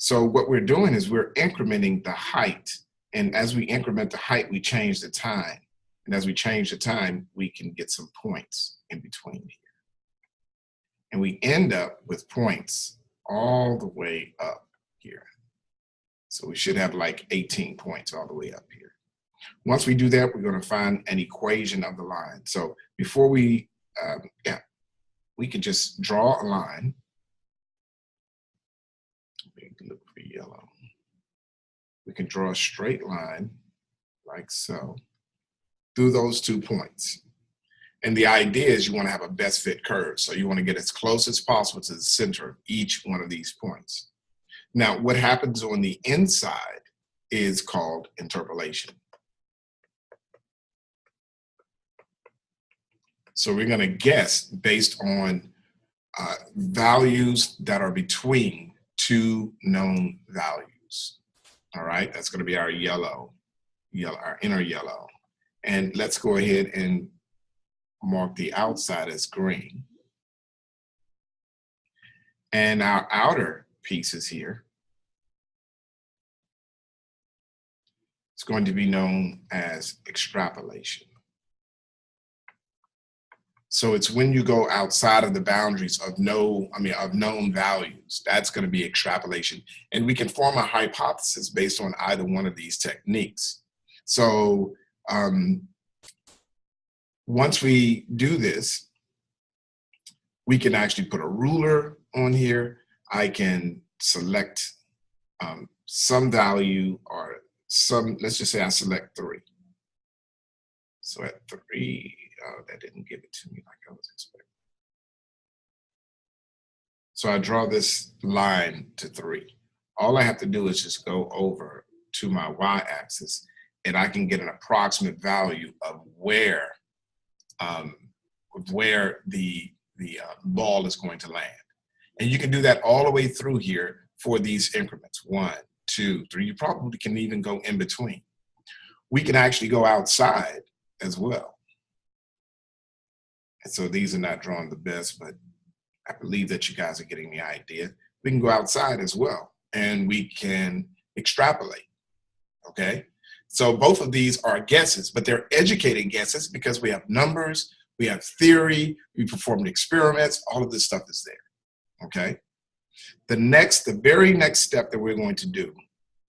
So what we're doing is we're incrementing the height. And as we increment the height, we change the time. And as we change the time, we can get some points in between here. And we end up with points all the way up here. So we should have like 18 points all the way up here. Once we do that, we're going to find an equation of the line. So before we can just draw a line. Look for yellow. We can draw a straight line like so through those 2 points. And the idea is you want to have a best fit curve. So you want to get as close as possible to the center of each one of these points. Now, what happens on the inside is called interpolation. So we're going to guess based on values that are between 2 known values. All right, that's going to be our yellow, our inner yellow. And let's go ahead and mark the outside as green. And our outer pieces here, it's going to be known as extrapolation. So it's when you go outside of the boundaries of known values. That's going to be extrapolation. And we can form a hypothesis based on either one of these techniques. So once we do this, we can actually put a ruler on here. I can select some value or some, let's just say I select 3. So at 3, that didn't give it to me like I was expecting. So I draw this line to 3. All I have to do is just go over to my y-axis and I can get an approximate value of where the ball is going to land. And you can do that all the way through here for these increments, 1, 2, 3. You probably can even go in between. We can actually go outside as well. And so these are not drawn the best, but I believe that you guys are getting the idea. We can go outside as well and we can extrapolate, okay? So both of these are guesses, but they're educated guesses because we have numbers, we have theory, we performed experiments, all of this stuff is there, okay? The very next step that we're going to do,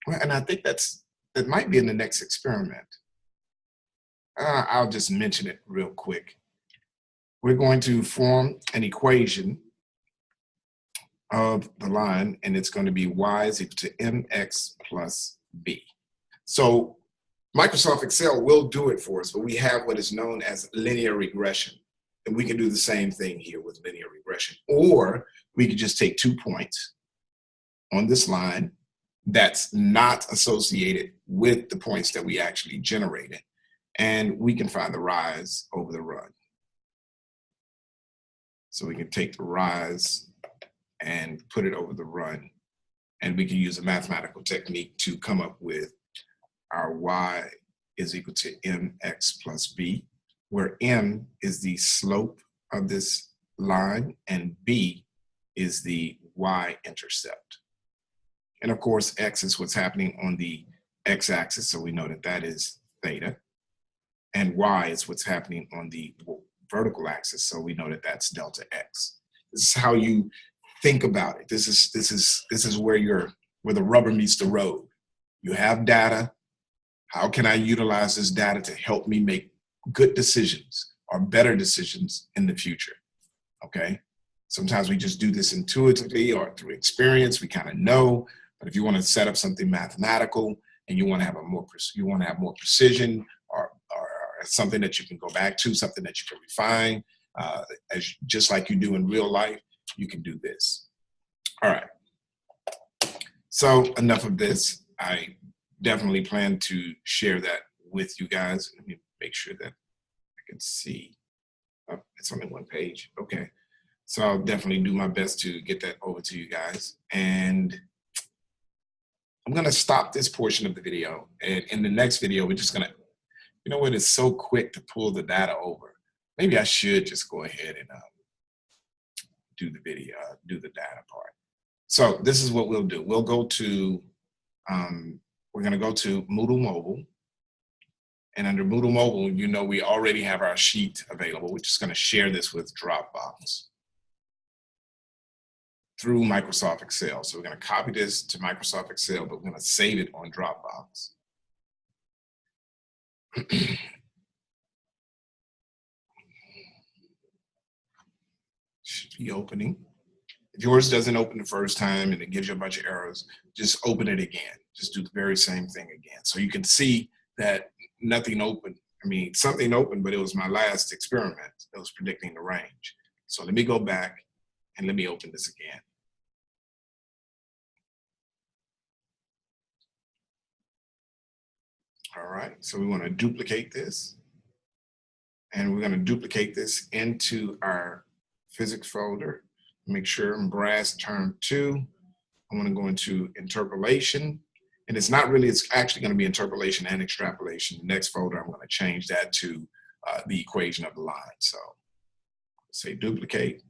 and I think that might be in the next experiment. I'll just mention it real quick. We're going to form an equation of the line, and it's going to be y is equal to mx plus b. So Microsoft Excel will do it for us, but we have what is known as linear regression. And we can do the same thing here with linear regression. Or we could just take 2 points on this line that's not associated with the points that we actually generated. And we can find the rise over the run. So we can take the rise and put it over the run. And we can use a mathematical technique to come up with our y is equal to mx plus b, where m is the slope of this line and b is the y-intercept. And of course, x is what's happening on the x-axis, so we know that that is theta. And y is what's happening on the vertical axis, so we know that that's delta x. This is how you think about it. This is where the rubber meets the road. You have data. How can I utilize this data to help me make good decisions or better decisions in the future? Okay. Sometimes we just do this intuitively or through experience. We kind of know. But if you want to set up something mathematical and you want to have more precision or something that you can go back to, something that you can refine, just like you do in real life, you can do this. All right. So enough of this. I definitely plan to share that with you guys. Let me make sure that I can see. Oh, it's only 1 page. Okay. So I'll definitely do my best to get that over to you guys. And I'm going to stop this portion of the video. And in the next video, we're just going to, you know what, it's so quick to pull the data over. Maybe I should just go ahead and do the data part. So this is what we'll do. We'll go to, we're going to go to Moodle Mobile. And under Moodle Mobile, you know we already have our sheet available. We're just going to share this with Dropbox through Microsoft Excel. So we're going to copy this to Microsoft Excel, but we're going to save it on Dropbox. Should be opening. If yours doesn't open the first time and it gives you a bunch of errors, just open it again. Just do the very same thing again. So you can see that nothing opened. I mean, something opened, but it was my last experiment that was predicting the range. So let me go back and let me open this again. All right, so we want to duplicate this. And we're going to duplicate this into our physics folder. Make sure in brass term 2. I want to go into interpolation. And it's not really, it's actually going to be interpolation and extrapolation. The next folder, I'm going to change that to the equation of the line. So say duplicate.